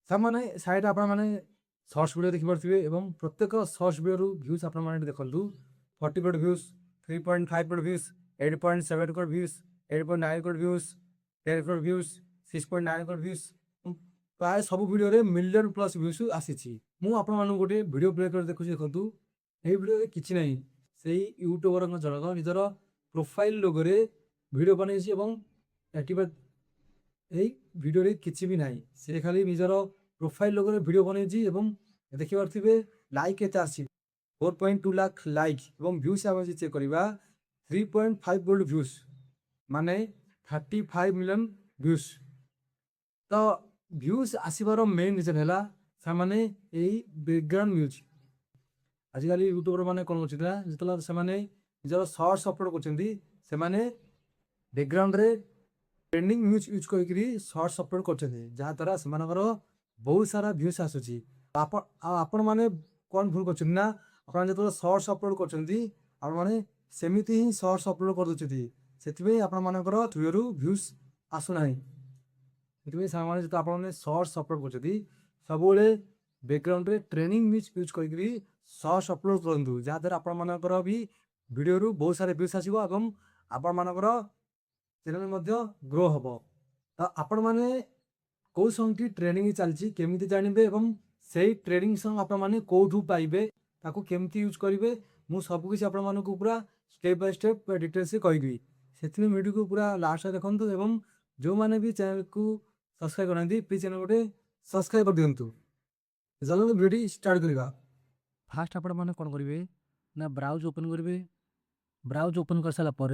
ତାମାନେ ସାଇଡ୍ ଆପଣମାନେ shorts video ଦେଖିପାରୁଥିବେ ଏବଂ ପ୍ରତ୍ୟେକ ସର୍ଟସ୍ ଭିଡ଼ିଓରୁ ଭ୍ୟୁଜ୍ ଆପଣମାନେ ଏଠି ଦେଖନ୍ତୁ 40 କୋଟି ଭ୍ୟୁଜ୍, 3.5 କୋଟି ଭ୍ୟୁଜ୍, 8.7 କୋଟି ଭ୍ୟୁଜ୍, 8.9 କୋଟି ଭ୍ୟୁଜ୍, 10 କୋଟି ଭ୍ୟୁଜ୍, 6.9 କୋଟି ଭ୍ୟୁଜ୍। ପ୍ରାୟ ସବୁ ଭିଡ଼ିଓରେ ମିଲିୟନ୍ ପ୍ଲସ୍ ଭ୍ୟୁଜ୍ ଆସିଛି। ମୁଁ ଆପଣମାନଙ୍କୁ ଗୋଟେ ଭିଡ଼ିଓ ପ୍ଲେ କରି ଦେଖୁଛି, ଦେଖନ୍ତୁ। ଏହି ଭିଡ଼ିଓରେ କିଛି ନାହିଁ, ସେଇ ୟୁଟ୍ୟୁବରଙ୍କ ଜଣକ ନିଜର ପ୍ରୋଫାଇଲ୍ ଲୋଗୋରେ ଭିଡ଼ିଓ ବନେଇଛି ଏବଂ ଏଠି এই ভিডিওরে କିଛି ବି ନାହିଁ, ସେ ଖାଲି ନିଜର ପ୍ରୋଫାଇଲ୍ ଲୋଗୋରେ ଭିଡ଼ିଓ ବନେଇଛି ଏବଂ ଦେଖିପାରୁଥିବେ ଲାଇକ୍ କେତେ ଆସିଛି 4.2 ଲାଖ ଲାଇକ୍ ଏବଂ ଭ୍ୟୁଜ୍ ଆମେ ଚେକ୍ କରିବା 3.5 କୋଟି ଭ୍ୟୁଜ୍ ମାନେ 35 ମିଲିୟନ୍ ଭ୍ୟୁଜ୍। ତ ଭ୍ୟୁଜ୍ ଆସିବାର ମେନ୍ ରିଜନ୍ ହେଲା ସେମାନେ ଏଇ ବ୍ୟାକଗ୍ରାଉଣ୍ଡ ମ୍ୟୁଜିକ୍। ଆଜିକାଲି ୟୁଟ୍ୟୁବର ମାନେ କ'ଣ କରୁଛନ୍ତି ନା, ଯେତେବେଳେ ସେମାନେ ନିଜର ସର୍ଟସ୍ ଅପଲୋଡ଼ କରୁଛନ୍ତି ସେମାନେ ବ୍ୟାକଗ୍ରାଉଣ୍ଡରେ ट्रेंडिंग न्यूज यूज करी सर्ट्स अपलोड करद्वारा से बहुत सारा भ्यूज आसूसी। आपण मैंने कौन भूल कर जो सर्ट्स अपलोड करमती ही सर्ट्स अपलोड कर दूसरी से वीडियो भ्यूज आसूना। जो आपने सर्ट्स अपलोड कर सब बैकग्राउंड रे ट्रेनिंग न्यूज यूज करी सर्ट्स अपलोड करूँ जहाँद्वारा आपर भी वीडियो बहुत सारे भ्यूज आसो आपण मानकर चैनल ग्रो हम। तो आपण मैंने कौ सॉन्ग की ट्रेनिंग चलती केमी जानवे और से ट्रेनिंग सॉन्ग आपण मैंने कौटू पाइबे ताकू केमती यूज करेंगे मुझ सबकि पूरा स्टेप बाय स्टेप डिटेल्स कहि से वीडियो को पूरा लास्ट देखूँ। और जो मैंने भी चैनल को सब्सक्राइब कराती प्लीज चैनल गोटे सब्सक्राइब कर दिंतु। चलो वीडियो स्टार्ट करवा। फास्ट आपण मैंने कौन करेंगे ना ब्राउज ओपन करेंगे। ब्राउज ओपन कर सारापर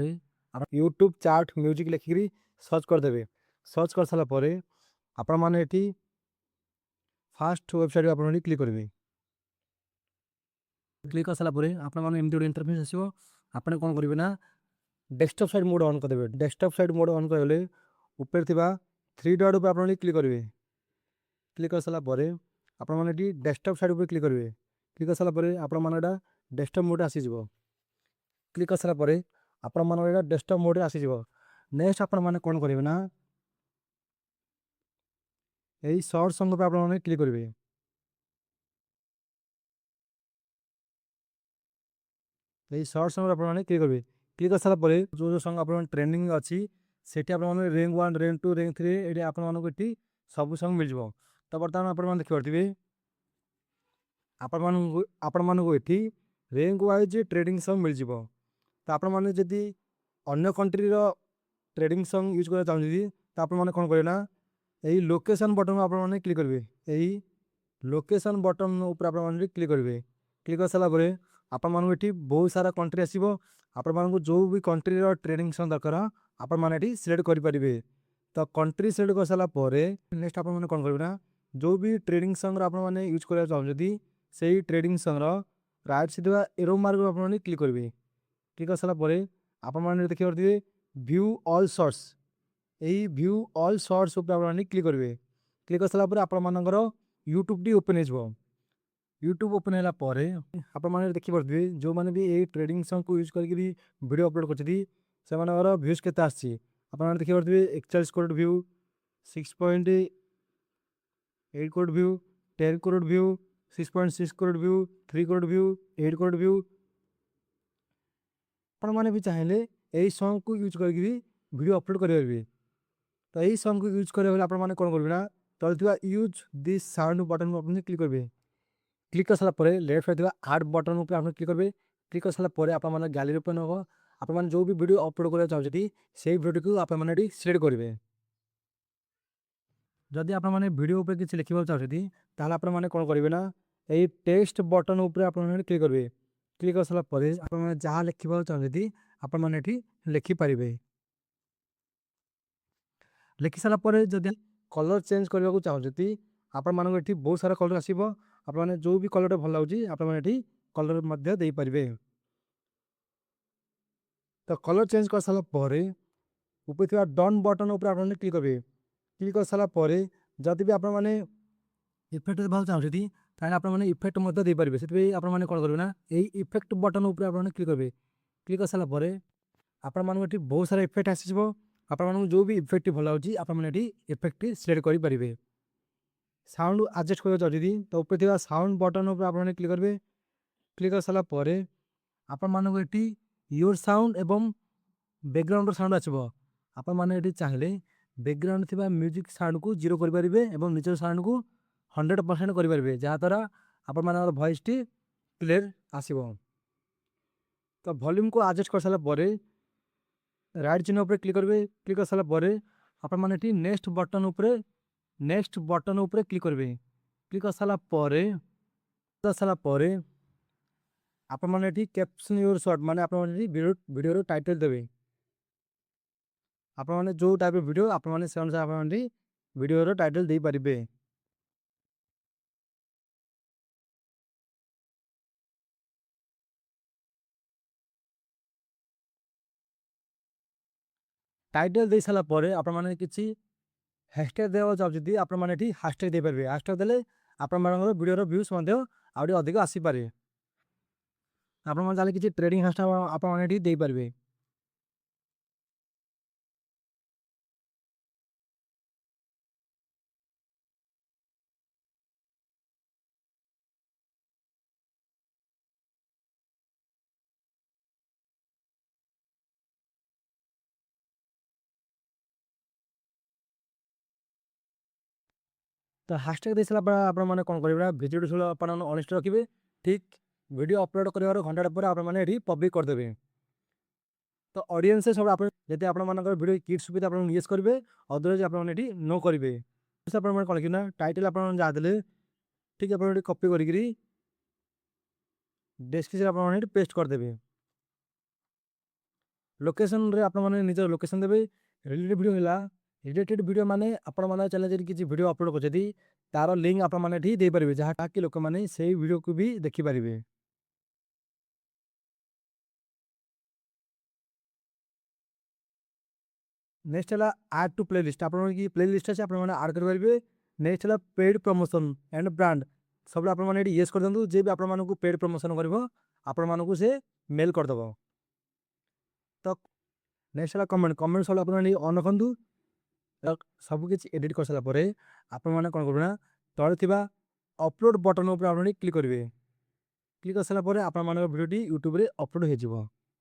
यूट्यूब चार्ट म्यूजिक लिखिकी सर्च करदे। सर्च कर सारापर आपण मैंने फास्ट वेबसाइट आप क्लिक करेंगे। क्लिक कर सारापर आप गोटे इंटरफेस आसो। आपने कौन करेंगे ना डेस्कटॉप साइड मोड ऑन करदे। डेस्कटॉप साइड मोड ऑन करले ऊपर थिबा 3 डॉट पे आप क्लिक करेंगे। क्लिक कर सारापर आप डेस्कटॉप साइड पर क्लिक करेंगे। क्लिक कर सारापर आप डेस्कटॉप मोड आसीज। क्लिक कर सारापर आपण मानक डेस्कटॉप मोड आसीज। नेक्स्ट आपण मैंने कौन करेंगे ना यही शॉर्ट सॉन्ग पे आप क्लिक करेंगे। यही शॉर्ट सॉन्ग आप क्लिक करेंगे। क्लिक कर सारापर जो जो सॉन्ग आप ट्रेंडिंग अच्छी से रैंक 1 रैंक 2 रैंक 3 ये आपको सब सॉन्ग मिल जाए। तो बर्तमान आप देखिए आपण ये रैंक वाइज ट्रेडिंग सॉन्ग मिल जाए। तो आप अन्य कंट्री ट्रेडिंग सॉन्ग यूज करना चाहते तो आप कौन करेंगे ना यही लोकेशन बटन आप क्लिक करेंगे। यही लोकेशन बटन ऊपर आप क्लिक करेंगे। क्लिक कर सारापर आप बहुत सारा कंट्री आसो। आपको जो भी कंट्री ट्रेडिंग सॉन्ग दरकार आप सिलेक्ट करेंगे। तो कंट्री सिलेक्ट कर सारापर नेक्स्ट आप कौन करेंगे ना जो भी ट्रेडिंग सॉन्ग आपने यूज करना चाहते से trading song right side arrow mark आप क्लिक करेंगे। क्लिक कर सारापर आप देखिए व्यू ऑल शॉर्ट्स यही व्यू ऑल शॉर्ट्स क्लिक करेंगे। क्लिक कर सारापर आप यूट्यूब टी ओपन हो। यूट्यूब ओपन है आपने देखिए जो मैंने भी ये ट्रेडिंग सॉन्ग को यूज करके वीडियो अपलोड कर भ्यूज के देखिए 41 crore view 6.8 crore view 10 crore view 6.6 crore view 3 crore view 8 crore view. आपण मैंने भी चाहिए यही सॉन्ग को यूज करके वीडियो अपलोड करेंगे। तो यही सॉन्ग को यूज करेंगे आप कौन करेंगे ना तले यूज दिस साउंड बटन को अपने क्लिक करेंगे। क्लिक कर सारापर लेफ्ट साइड आर्ट बटन पर आप क्लिक करेंगे। क्लिक कर सारापर आप गैलरी ओपन हो। आप जो भी वीडियो अपलोड करना चाहते से वीडियो को आप सिलेक्ट करेंगे। जदि आप वीडियो पर किसी लिखा चाहते आप कौन करेंगे ना यही टेक्स्ट बटन उपर आप क्लिक करेंगे। क्लिक कर सारापर आप जहाँ लिखा चाहते आप लिखिपारे। लिखि सारापर जदि कलर चेंज करने को चाहते आप बहुत सारा कलर आसो। आप जो भी कलर भल लगे आप कलर दे पारे। तो कलर चेंज कर सारापर ऊपर थी डन बटन उपर आप क्लिक करेंगे। क्लिक कर सारापर जदि भी आप इफेक्ट देवा चाहते आप इफेक्ट दे पारे। से आप कौन करेंगे ना यही इफेक्ट बटन उपर आप क्लिक करेंगे। क्लिक कर सारापर आप बहुत सारा इफेक्ट आसो। आप जो भी इफेक्ट भल लगे आप इफेक्ट सिलेक्ट करेंगे। ସାଉଣ୍ଡ ଆଡ଼ଜଷ୍ଟ କରିବାକୁ ଚାହୁଁଛନ୍ତି ତ ଉପରେ ଥିବା ସାଉଣ୍ଡ ବଟନ୍ ଉପରେ ଆପଣମାନେ କ୍ଲିକ୍ କରିବେ। କ୍ଲିକ୍ କରିସାରିଲା ପରେ ଆପଣମାନଙ୍କୁ ଏଠି ୟୋର୍ ସାଉଣ୍ଡ ଏବଂ ବ୍ୟାକଗ୍ରାଉଣ୍ଡର ସାଉଣ୍ଡ ଆସିବ। ଆପଣମାନେ ଏଠି ଚାହିଁଲେ ବ୍ୟାକଗ୍ରାଉଣ୍ଡ ଥିବା ମ୍ୟୁଜିକ୍ ସାଉଣ୍ଡକୁ 0 କରିପାରିବେ ଏବଂ ନିଜର ସାଉଣ୍ଡକୁ 100% କରିପାରିବେ, ଯାହାଦ୍ୱାରା ଆପଣମାନଙ୍କର ଭଏସ୍ଟି କ୍ଲିୟର ଆସିବ। ତ ଭଲ୍ୟୁମ୍କୁ ଆଡ଼ଜଷ୍ଟ କରିସାରିଲା ପରେ ରାଇଟ୍ ଚିହ୍ନ ଉପରେ କ୍ଲିକ୍ କରିବେ। କ୍ଲିକ୍ କରିସାରିଲା ପରେ ଆପଣମାନେ ଏଠି ନେକ୍ସଟ ବଟନ୍ ଉପରେ କ୍ଲିକ୍ କରିବେ। କ୍ଲିକ୍ କରିସାରିଲା ପରେ ଆପଣମାନେ ଏଠି କ୍ୟାପସନ୍ ୟୁର ସର୍ଟ ମାନେ ଆପଣମାନେ ଏଠି ଭିଡ଼ିଓର ଟାଇଟଲ୍ ଦେବେ। ଆପଣମାନେ ଯେଉଁ ଟାଇପ୍ର ଭିଡ଼ିଓ ଆପଣମାନେ ସେ ଅନୁସାରେ ଆପଣମାନେ ଏଠି ଭିଡ଼ିଓର ଟାଇଟଲ୍ ଦେଇପାରିବେ। ଟାଇଟଲ୍ ଦେଇ ସାରିଲା ପରେ ଆପଣମାନେ କିଛି ହ୍ୟାଶଟ୍ୟାଗ୍ ଦେବାକୁ ଚାହୁଁଛନ୍ତି, ଆପଣମାନେ ଏଠି ହ୍ୟାଶଟ୍ୟାଗ୍ ଦେଇପାରିବେ। ହ୍ୟାଶଟ୍ୟାଗ୍ ଦେଲେ ଆପଣମାନଙ୍କର ଭିଡ଼ିଓର ଭ୍ୟୁଜ୍ ମଧ୍ୟ ଆଉ ଟିକେ ଅଧିକ ଆସିପାରେ। ଆପଣମାନେ ଚାହିଁଲେ କିଛି ଟ୍ରେଡିଂ ହ୍ୟାଶଟ୍ୟାଗ୍ ଆପଣମାନେ ଏଠି ଦେଇପାରିବେ। ତ ହ୍ୟାଶଟ୍ୟାଗ୍ ଦେଇସାରିଲା ପରେ ଆପଣମାନେ କ'ଣ କରିବେ ନା ଭିଡ଼ିଓଟି ସବୁ ଆପଣମାନେ ଅନିଷ୍ଟ ରଖିବେ। ଠିକ୍ ଭିଡ଼ିଓ ଅପଲୋଡ଼ କରିବାର ଘଣ୍ଟାଟେ ପରେ ଆପଣମାନେ ଏଠି ପବ୍ଲିକ୍ କରିଦେବେ। ତ ଅଡ଼ିଏନ୍ସ ସବୁ ଆପଣ ଯଦି ଆପଣମାନଙ୍କର ଭିଡ଼ିଓ କିଡ୍ ସୁବିଧା ଆପଣ ୟେସ୍ କରିବେ, ଅଦରୱାଇଜ୍ ଆପଣମାନେ ଏଠି ନୋ କରିବେ। ଆପଣମାନେ କ'ଣ ନା ଟାଇଟଲ୍ ଆପଣମାନେ ଯାହା ଦେଲେ ଠିକ୍ ଆପଣ ଏଠି କପି କରିକିରି ଡେସ୍କ୍ରିପ୍ସନ୍ ଆପଣମାନେ ଏଠି ପେଷ୍ଟ କରିଦେବେ। ଲୋକେସନ୍ରେ ଆପଣମାନେ ନିଜର ଲୋକେସନ୍ ଦେବେ। ରିଲେଟେଡ୍ ଭିଡ଼ିଓ ହେଲା ରିଲେଟେଡ୍ ଭିଡ଼ିଓ ମାନେ ଆପଣମାନଙ୍କ ଚ୍ୟାନେଲ୍ ଯଦି କିଛି ଭିଡ଼ିଓ ଅପଲୋଡ଼ କରୁଛନ୍ତି ତାର ଲିଙ୍କ୍ ଆପଣମାନେ ଏଠି ଦେଇପାରିବେ, ଯାହାକି ଲୋକମାନେ ସେଇ ଭିଡ଼ିଓକୁ ବି ଦେଖିପାରିବେ। ନେକ୍ସଟ ହେଲା ଆଡ୍ ଟୁ ପ୍ଲେଲିଷ୍ଟ। ଆପଣଙ୍କର କି ପ୍ଲେଲିଷ୍ଟ ଅଛି ଆପଣମାନେ ଆଡ୍ କରିପାରିବେ। ନେକ୍ସଟ ହେଲା ପେଡ୍ ପ୍ରମୋସନ୍ ଆଣ୍ଡ ବ୍ରାଣ୍ଡ। ସବୁ ଆପଣମାନେ ଏଠି ୟେସ୍ କରିଦିଅନ୍ତୁ। ଯେ ବି ଆପଣମାନଙ୍କୁ ପେଡ୍ ପ୍ରମୋସନ୍ କରିବ ଆପଣମାନଙ୍କୁ ସେ ମେଲ୍ କରିଦେବ। ତ ନେକ୍ସଟ ହେଲା କମେଣ୍ଟ ସବୁ ଆପଣମାନେ ଅନ୍ ରଖନ୍ତୁ। ସବୁକିଛି ଏଡ଼ିଟ୍ କରିସାରିଲା ପରେ ଆପଣମାନେ କ'ଣ କରିବେ ନା ତଳେ ଥିବା ଅପଲୋଡ଼ ବଟନ୍ ଉପରେ ଆପଣ କ୍ଲିକ୍ କରିବେ। କ୍ଲିକ୍ କରିସାରିଲା ପରେ ଆପଣମାନଙ୍କର ଭିଡ଼ିଓଟି ୟୁଟ୍ୟୁବରେ ଅପଲୋଡ଼ ହୋଇଯିବ।